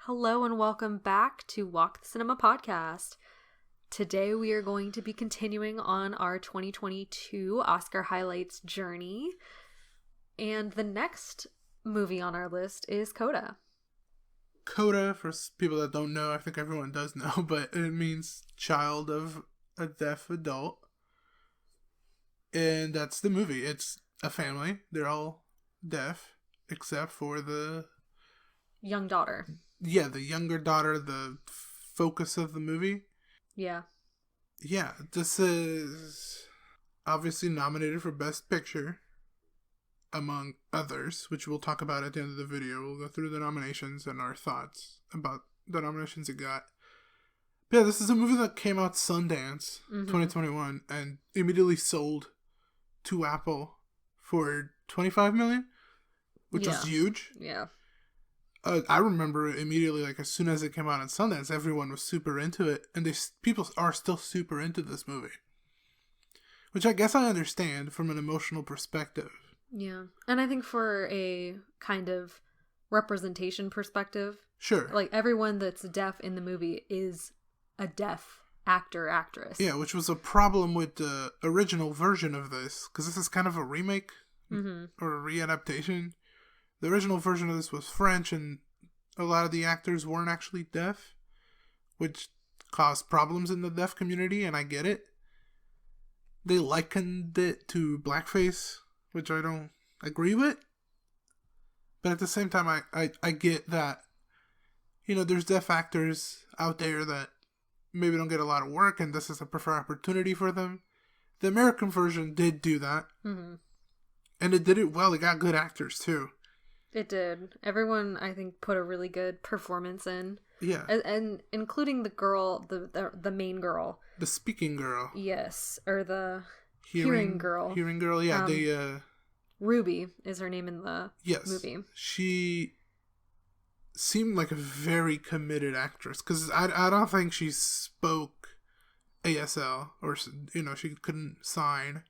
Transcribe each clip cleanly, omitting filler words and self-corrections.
Hello and welcome back to Walk the Cinema podcast. Today we are going to be continuing on our 2022 Oscar highlights journey. And the next movie on our list is CODA. CODA, for people that don't know, I think everyone does know, but it means child of a deaf adult. And that's the movie. It's a family. They're all deaf, except for the young daughter. Yeah, the younger daughter, the focus of the movie. Yeah. Yeah, this is obviously nominated for Best Picture, among others, which we'll talk about at the end of the video. We'll go through the nominations and our thoughts about the nominations it got. But yeah, this is a movie that came out Sundance 2021 and immediately sold to Apple for $25 million, which was huge. Yeah. I remember immediately, like, as soon as it came out in Sundance, everyone was super into it, and people are still super into this movie. Which I guess I understand from an emotional perspective. Yeah. And I think for a kind of representation perspective. Sure. Like, everyone that's deaf in the movie is a deaf actor, actress. Yeah, which was a problem with the original version of this, because this is kind of a remake or a readaptation. The original version of this was French, and a lot of the actors weren't actually deaf, which caused problems in the deaf community, and I get it. They likened it to blackface, which I don't agree with. But at the same time, I get that, you know, there's deaf actors out there that maybe don't get a lot of work, and this is a preferred opportunity for them. The American version did do that. Mm-hmm. And it did it well. It got good actors, too. It did. Everyone, I think, put a really good performance in. Yeah. And including the girl, the main girl. The speaking girl. Yes. Or the hearing girl. Hearing girl, yeah. Ruby is her name in the movie. She seemed like a very committed actress. Because I don't think she spoke ASL. Or, you know, she couldn't sign.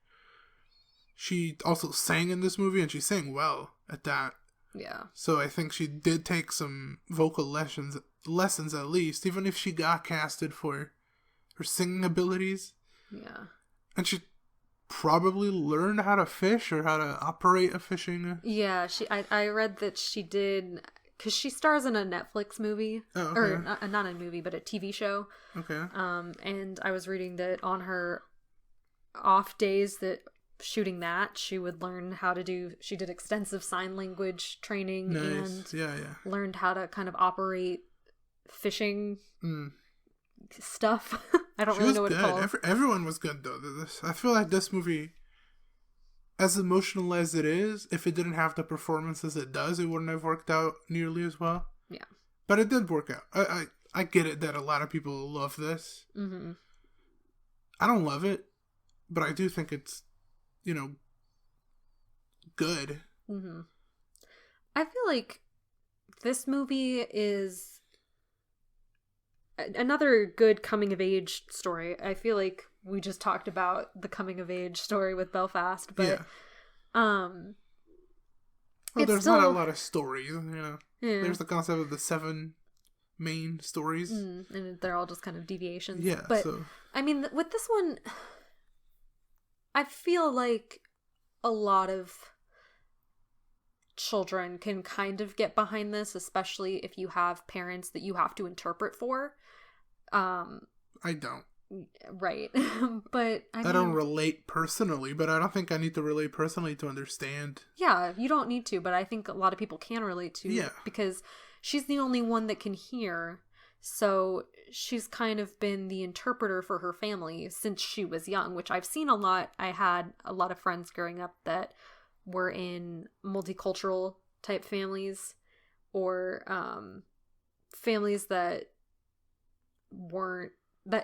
She also sang in this movie, and she sang well at that. Yeah. So I think she did take some vocal lessons at least, even if she got casted for her singing abilities. Yeah. And she probably learned how to fish or how to operate a fishing. Yeah, I read that she did, because she stars in a Netflix movie. Oh, okay. Or not a movie, but a TV show. Okay. And I was reading that on her off days that shooting that, she would learn how to she did extensive sign language training. Nice. And learned how to kind of operate fishing stuff. I don't really know what it's called. Everyone was good, though. I feel like this movie, as emotional as it is, if it didn't have the performances it does, it wouldn't have worked out nearly as well. Yeah. But it did work out. I get it that a lot of people love this. Mm-hmm. I don't love it, but I do think it's, you know, good. Mm-hmm. I feel like this movie is another good coming of age story. I feel like we just talked about the coming of age story with Belfast, but well, there's not a lot of stories, you know. Yeah. There's the concept of the 7 main stories, and they're all just kind of deviations. Yeah, but I mean, with this one, I feel like a lot of children can kind of get behind this, especially if you have parents that you have to interpret for. I don't. Right. But I don't relate personally, but I don't think I need to relate personally to understand. Yeah, you don't need to, but I think a lot of people can relate to because she's the only one that can hear. So she's kind of been the interpreter for her family since she was young, which I've seen a lot. I had a lot of friends growing up that were in multicultural type families or families that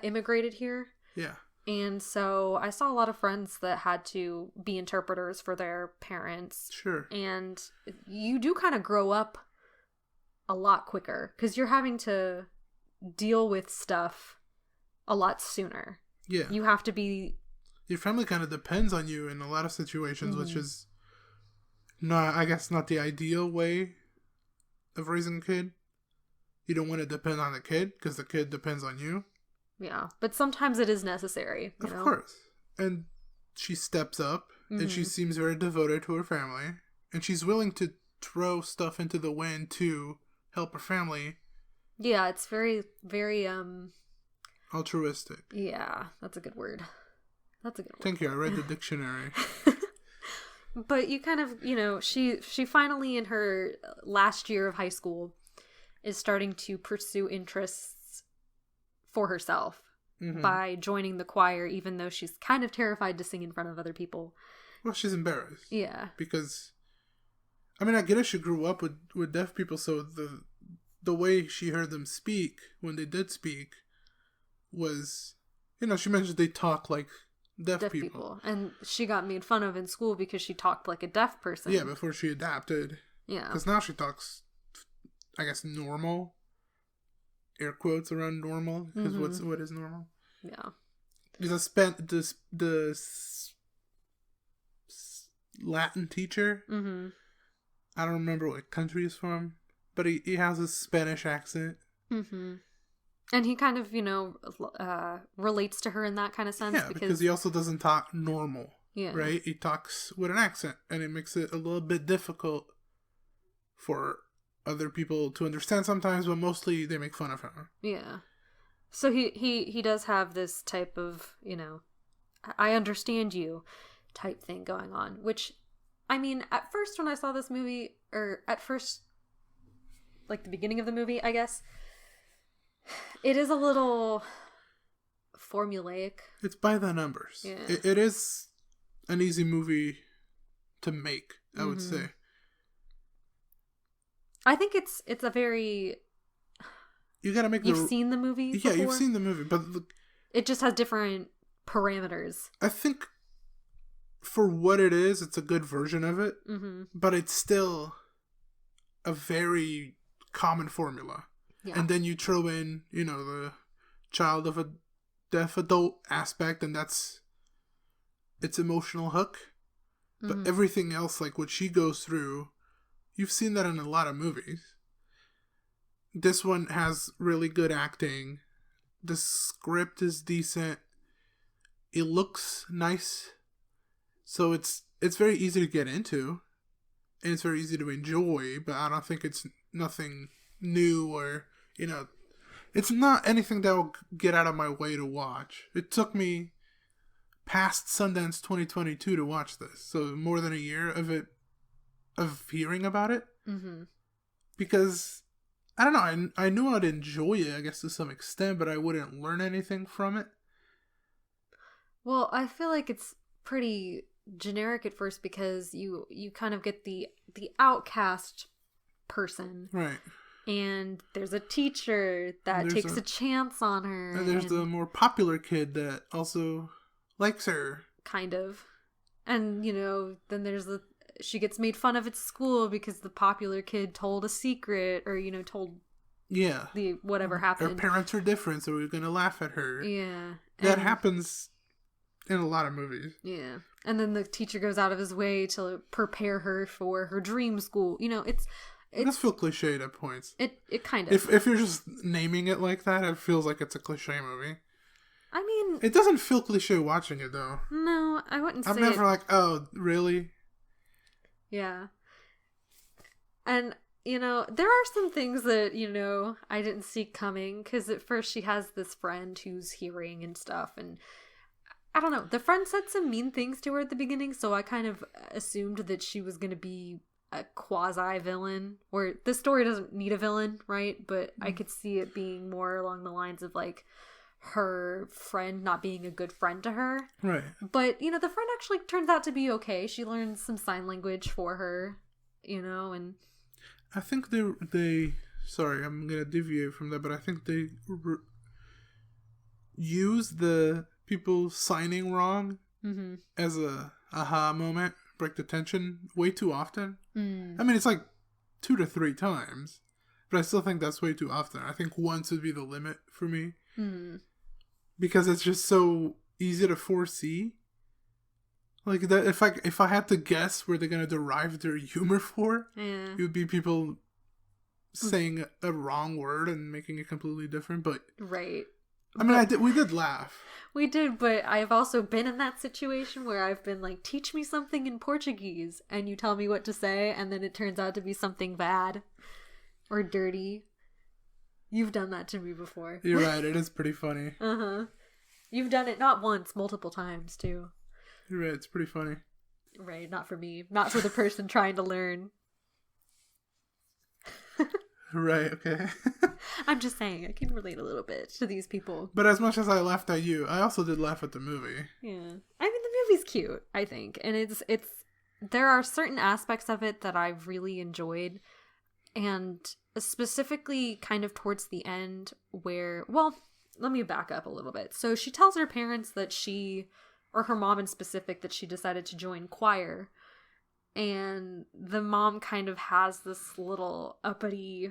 immigrated here. Yeah. And so I saw a lot of friends that had to be interpreters for their parents. Sure. And you do kind of grow up a lot quicker because you're having to deal with stuff a lot sooner. Yeah. You have to be... Your family kind of depends on you in a lot of situations, which is not the ideal way of raising a kid. you don't want to depend on the kid because the kid depends on you. Yeah, but sometimes it is necessary. Of course. And she steps up, and she seems very devoted to her family, and she's willing to throw stuff into the wind to help her family. Yeah, it's very, very, altruistic. Yeah, that's a good word. Thank you, I read the dictionary. But you kind of, she finally, in her last year of high school, is starting to pursue interests for herself by joining the choir, even though she's kind of terrified to sing in front of other people. Well, she's embarrassed. Yeah. Because, I mean, I get it, she grew up with deaf people, so the way she heard them speak, when they did speak, was, she mentioned they talk like deaf people. And she got made fun of in school because she talked like a deaf person. Yeah, before she adapted. Yeah. Because now she talks, I guess, normal. Air quotes around normal. Because what is normal? Yeah. Because the Latin teacher, I don't remember what country he's from, but he has a Spanish accent. And he kind of, relates to her in that kind of sense. Yeah, because he also doesn't talk normal. Yeah. Right? He talks with an accent, and it makes it a little bit difficult for other people to understand sometimes, but mostly they make fun of him. Yeah. So he does have this type of, I understand you type thing going on, which, I mean, at first when I saw this movie, like the beginning of the movie, I guess, it is a little formulaic. It's by the numbers. Yeah. It is an easy movie to make, I would say. I think it's a very... You gotta make You've seen the movie before? Yeah, you've seen the movie, but... It just has different parameters. I think for what it is, it's a good version of it, but it's still a very common formula. Yeah. And then you throw in, the child of a deaf adult aspect, and that's its emotional hook. But everything else, like what she goes through, you've seen that in a lot of movies. This one has really good acting. The script is decent. It looks nice. So it's very easy to get into. And it's very easy to enjoy, but I don't think it's nothing new or, it's not anything that will get out of my way to watch. It took me past Sundance 2022 to watch this. So more than a year of hearing about it. Because, I don't know, I knew I'd enjoy it, I guess, to some extent, but I wouldn't learn anything from it. Well, I feel like it's pretty generic at first because you kind of get the outcast person. Right. And there's a teacher that takes a chance on her. And there's the more popular kid that also likes her. Kind of. And, then there's she gets made fun of at school because the popular kid told a secret or, told the whatever happened. Her parents are different, so we're going to laugh at her. Yeah. That happens in a lot of movies. Yeah. And then the teacher goes out of his way to prepare her for her dream school. It does feel cliched at points. It kind of. If you're just naming it like that, it feels like it's a cliche movie. I mean... It doesn't feel cliche watching it, though. No, I wouldn't say I'm never like, oh, really? Yeah. And, there are some things that, I didn't see coming. Because at first she has this friend who's hearing and stuff. And I don't know. The friend said some mean things to her at the beginning. So I kind of assumed that she was going to be a quasi-villain, where this story doesn't need a villain, right? But I could see it being more along the lines of like her friend not being a good friend to her. Right. But, the friend actually turns out to be okay. She learns some sign language for her, and... I think they sorry, I'm going to deviate from that, but I think they use the people signing wrong as a aha moment. Break the tension way too often. I mean, it's like 2 to 3 times, but I still think that's way too often. I think once would be the limit for me because it's just so easy to foresee. Like that, if I had to guess where they're gonna derive their humor for, it would be people saying a wrong word and making it completely different, but right. I mean, we did laugh. We did, but I've also been in that situation where I've been like, teach me something in Portuguese, and you tell me what to say, and then it turns out to be something bad or dirty. You've done that to me before. You're right, it is pretty funny. Uh-huh. You've done it not once, multiple times, too. You're right, it's pretty funny. Right, not for me. Not for the person trying to learn. Right, okay. I'm just saying, I can relate a little bit to these people. But as much as I laughed at you, I also did laugh at the movie. Yeah. I mean, the movie's cute, I think. And it's there are certain aspects of it that I've really enjoyed. And specifically kind of towards the end where, well, let me back up a little bit. So she tells her parents that she, or her mom in specific, that she decided to join choir. And the mom kind of has this little uppity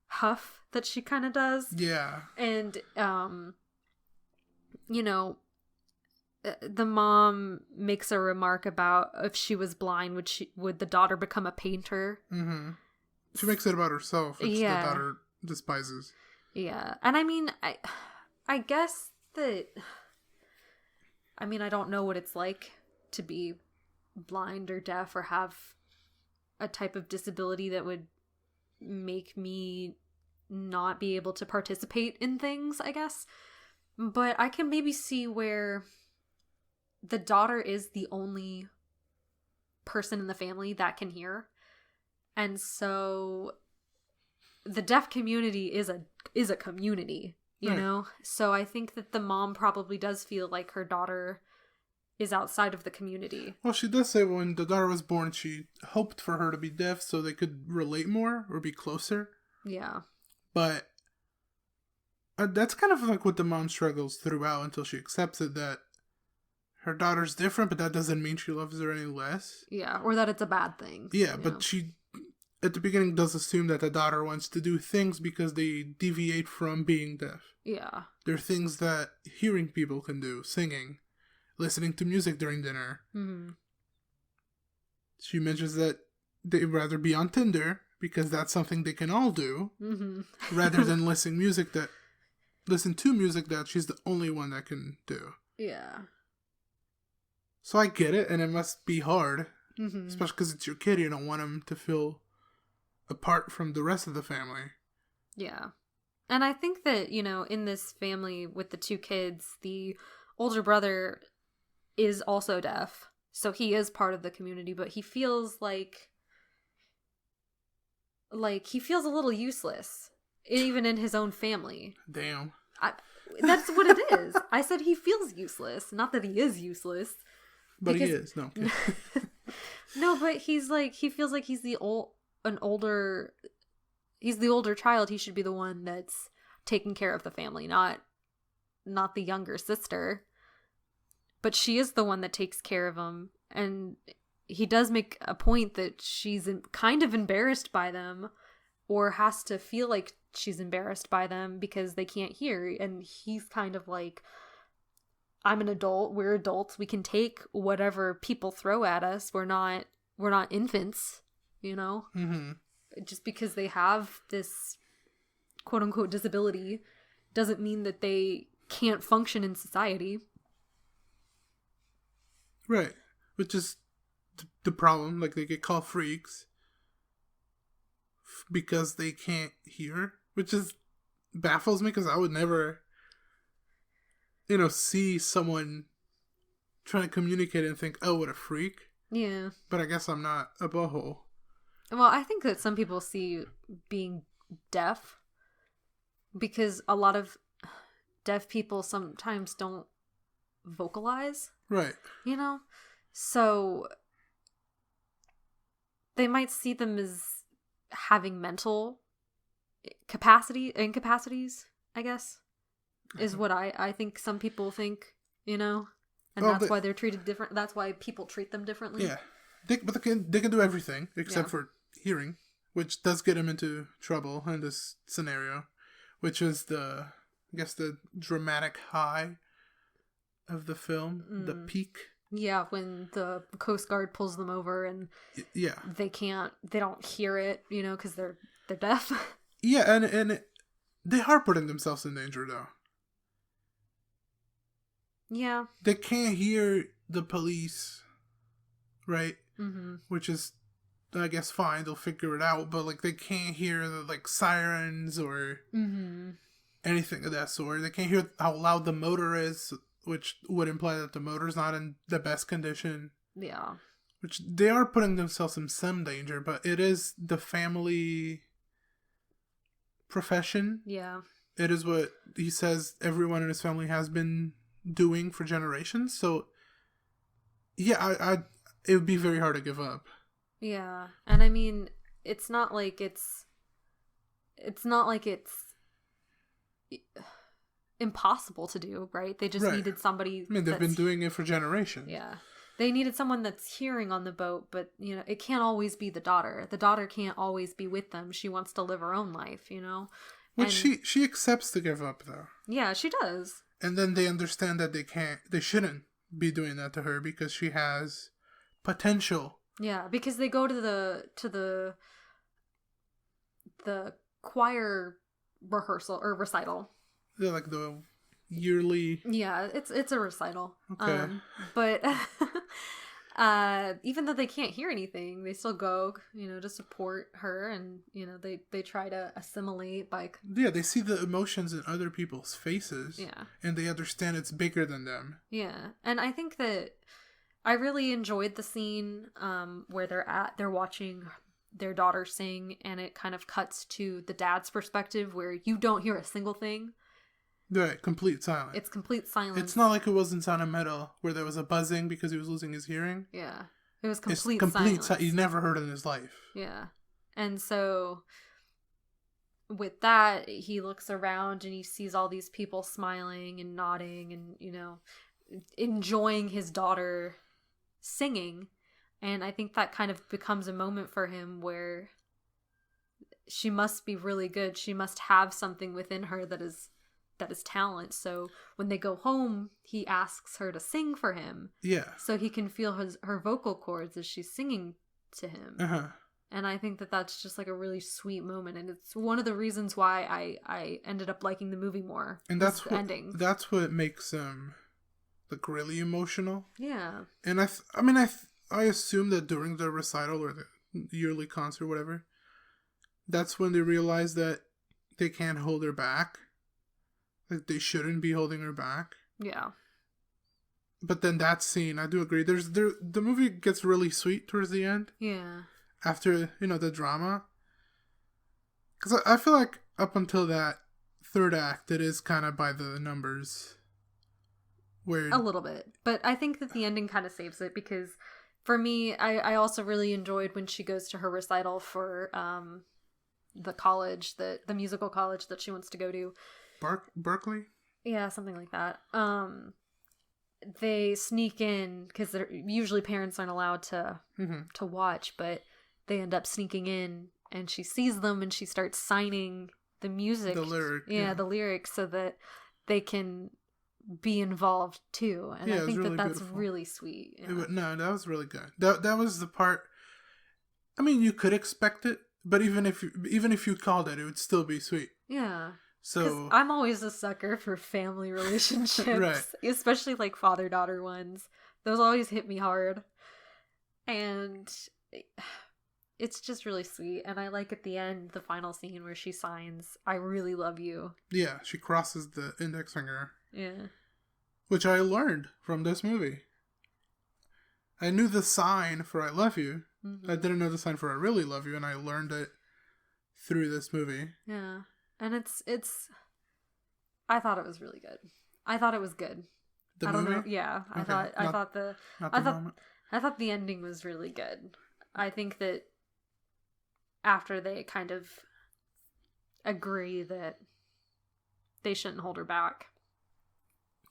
huff that she kind of does. Yeah. And, you know, the mom makes a remark about if she was blind, would the daughter become a painter? Mm-hmm. She makes it about herself, which the daughter despises. Yeah. And I mean, I guess that, I mean, I don't know what it's like to be blind or deaf or have a type of disability that would make me not be able to participate in things, I guess. But I can maybe see where the daughter is the only person in the family that can hear. And so the deaf community is a community, you know? So I think that the mom probably does feel like her daughter is outside of the community. Well, she does say when the daughter was born, she hoped for her to be deaf so they could relate more or be closer. Yeah. But that's kind of like what the mom struggles throughout until she accepts it, that her daughter's different, but that doesn't mean she loves her any less. Yeah, or that it's a bad thing. Yeah, but she, at the beginning, does assume that the daughter wants to do things because they deviate from being deaf. Yeah. They're things that hearing people can do, singing, listening to music during dinner. Mm-hmm. She mentions that they'd rather be on Tinder because that's something they can all do, rather than listen to music that she's the only one that can do. Yeah. So I get it, and it must be hard, especially because it's your kid. You don't want him to feel apart from the rest of the family. Yeah. And I think that, you know, in this family with the two kids, the older brother is also deaf, so he is part of the community, but he feels like he feels a little useless, even in his own family. Damn. That's what it is. I said he feels useless, not that he is useless. But he is. No. No, but he's like, he feels like he's the older child. He should be the one that's taking care of the family, not the younger sister. But she is the one that takes care of him, and he does make a point that she's kind of embarrassed by them, or has to feel like she's embarrassed by them because they can't hear. And he's kind of like, I'm an adult, we're adults, we can take whatever people throw at us. We're not infants, you know? Mm-hmm. Just because they have this quote unquote disability doesn't mean that they can't function in society. Right. Which is the problem. Like, they get called freaks because they can't hear, which is baffles me, because I would never, you know, see someone trying to communicate and think, oh, what a freak. Yeah. But I guess I'm not a butthole. Well, I think that some people see being deaf, because a lot of deaf people sometimes don't vocalize. Right. You know? So they might see them as having mental incapacities, I guess, is what I think some people think, you know? And that's why they're treated different. That's why people treat them differently. Yeah. They can do everything except for hearing, which does get them into trouble in this scenario, which is the dramatic high of the film, the peak. Yeah, when the Coast Guard pulls them over and they don't hear it, you know, because they're deaf. Yeah, and they are putting themselves in danger, though. Yeah. They can't hear the police, right? Mm-hmm. Which is, I guess, fine. They'll figure it out. But, like, they can't hear the, like, sirens or anything of that sort. They can't hear how loud the motor is, which would imply that the motor's not in the best condition. Yeah. Which they are putting themselves in some danger, but it is the family profession. Yeah. It is what he says everyone in his family has been doing for generations. So, yeah, it would be very hard to give up. Yeah. And I mean, it's not like it's impossible to do, right? They just needed somebody. I mean, they've been doing it for generations. Yeah. They needed someone that's hearing on the boat, but, you know, it can't always be the daughter. The daughter can't always be with them. She wants to live her own life, you know? Which she accepts to give up, though. Yeah, she does. And then they understand that they shouldn't be doing that to her because she has potential. Yeah, because they go to the choir rehearsal or recital. Yeah, like the yearly. Yeah, it's a recital. Okay. But even though they can't hear anything, they still go, you know, to support her, and you know they try to assimilate by. Yeah, they see the emotions in other people's faces. Yeah, and they understand it's bigger than them. Yeah, and I think that I really enjoyed the scene where they're watching their daughter sing, and it kind of cuts to the dad's perspective where you don't hear a single thing. Right, complete silence. It's complete silence. It's not like it was in Sound of Metal where there was a buzzing because he was losing his hearing. Yeah, it was complete silence. He never heard it in his life. Yeah, and so with that, he looks around and he sees all these people smiling and nodding and, you know, enjoying his daughter singing. And I think that kind of becomes a moment for him where she must be really good. She must have something within her that is talent. So when they go home, he asks her to sing for him. Yeah. So he can feel her vocal cords as she's singing to him. Uh-huh. And I think that that's just like a really sweet moment. And it's one of the reasons why I ended up liking the movie more. And that's the ending. That's what makes like really emotional. Yeah. And I assume that during the recital or the yearly concert or whatever, that's when they realize that they can't hold her back. Like, they shouldn't be holding her back. Yeah. But then that scene, I do agree. The movie gets really sweet towards the end. Yeah. After, the drama. Because I feel like up until that third act, it is kind of by the numbers. Where a little bit. But I think that the ending kind of saves it because for me, I also really enjoyed when she goes to her recital for the college, the musical college that she wants to go to. Berkeley? Yeah, something like that. They sneak in because usually parents aren't allowed to watch, but they end up sneaking in, and she sees them, and she starts signing the music, the lyrics, so that they can be involved too. And I think really that's beautiful. Really sweet. Yeah. That was really good. That was the part. I mean, you could expect it, but even if you called it would still be sweet. Yeah. So I'm always a sucker for family relationships, right. Especially like father-daughter ones. Those always hit me hard, and it's just really sweet. And I like at the end the final scene where she signs, "I really love you." Yeah, she crosses the index finger. Yeah, which I learned from this movie. I knew the sign for "I love you." Mm-hmm. I didn't know the sign for "I really love you," and I learned it through this movie. Yeah. And it's I thought it was really good. I thought it was good. The movie? Know. Yeah. Okay. I thought the ending was really good. I think that after they kind of agree that they shouldn't hold her back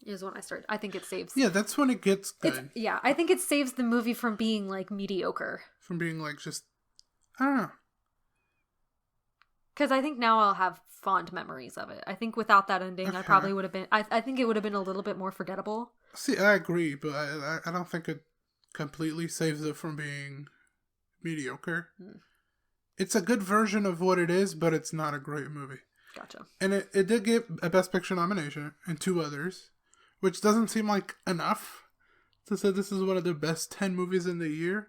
is when I think it saves. Yeah, that's when it gets good. I think it saves the movie from being like mediocre. From being like just, I don't know. Because I think now I'll have fond memories of it. I think without that ending, okay. I probably would have been... I think it would have been a little bit more forgettable. See, I agree, but I don't think it completely saves it from being mediocre. it's a good version of what it is, but it's not a great movie. Gotcha. And it did get a Best Picture nomination and 2 others, which doesn't seem like enough to say this is one of the best 10 movies in the year,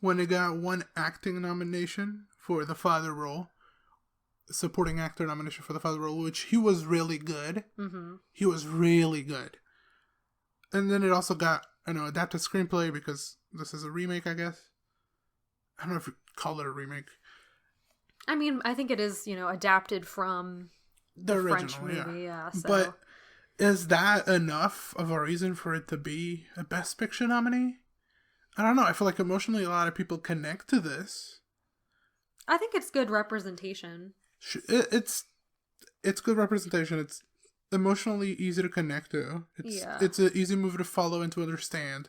when it got 1 acting nomination for the father role, supporting actor nomination for the father role, which he was really good. He was really good. And then it also got, adapted screenplay, because this is a remake, I guess. I don't know if you call it a remake. I mean, I think it is, adapted from the original French movie, yeah. So. But is that enough of a reason for it to be a Best Picture nominee? I don't know. I feel like emotionally a lot of people connect to this. I think it's good representation. It's good representation. It's emotionally easy to connect to. It's an easy movie to follow and to understand.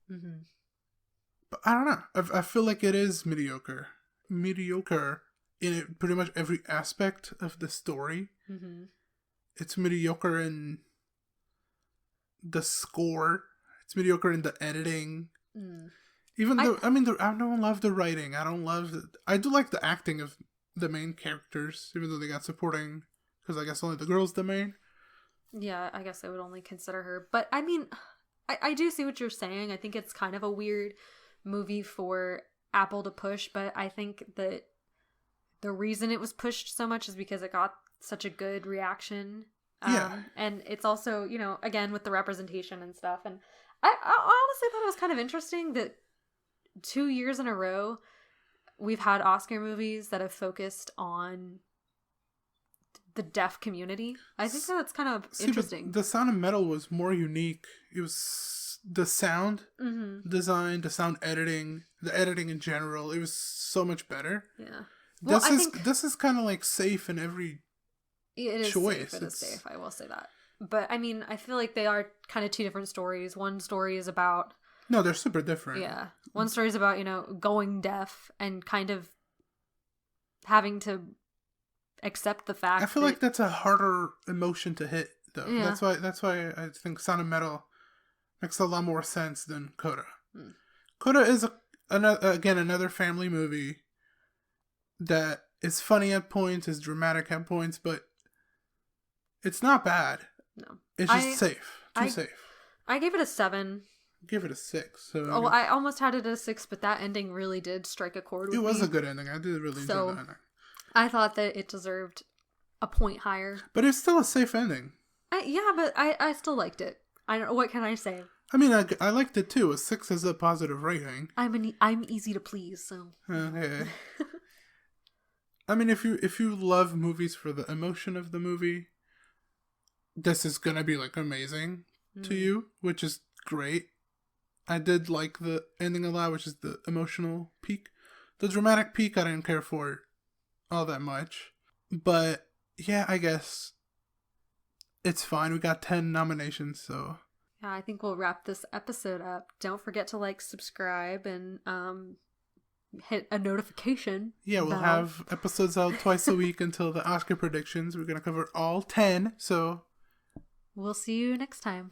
But I don't know. I feel like it is mediocre in pretty much every aspect of the story. It's mediocre in the score. It's mediocre in the editing. Even though I don't love the writing. I do like the acting of the main characters, even though they got supporting, because I guess only the girl's the main. Yeah, I guess I would only consider her. But I mean, I do see what you're saying. I think it's kind of a weird movie for Apple to push, but I think that the reason it was pushed so much is because it got such a good reaction. And it's also, again, with the representation and stuff. And I honestly thought it was kind of interesting that 2 years in a row, we've had Oscar movies that have focused on the deaf community. I think that's kind of interesting. The Sound of Metal was more unique. It was the sound design, the sound editing, the editing in general. It was so much better. Yeah. Well, this is kind of like safe in every choice. It is safe. I will say that. But I mean, I feel like they are kind of 2 different stories. One story is about... No, they're super different. Yeah. One story is about, going deaf and kind of having to accept the fact. I feel like that's a harder emotion to hit, though. Yeah. That's why I think Sound of Metal makes a lot more sense than CODA. CODA is another family movie that is funny at points, is dramatic at points, but it's not bad. No, it's just safe. Safe. I gave it a 7. Give it a 6. So I almost had it at a 6, but that ending really did strike a chord with me. It was a good ending. I did really enjoy the ending. I thought that it deserved a point higher. But it's still a safe ending. Yeah, but I still liked it. I don't. What can I say? I mean, I liked it too. A 6 is a positive rating. I'm easy to please, so. Okay. I mean, if you love movies for the emotion of the movie, this is gonna be like amazing to you, which is great. I did like the ending a lot, which is the emotional peak. The dramatic peak I didn't care for all that much. But yeah, I guess it's fine. We got 10 nominations, so. Yeah, I think we'll wrap this episode up. Don't forget to subscribe, and hit a notification. Yeah, we'll have episodes out twice a week until the Oscar predictions. We're going to cover all 10, so. We'll see you next time.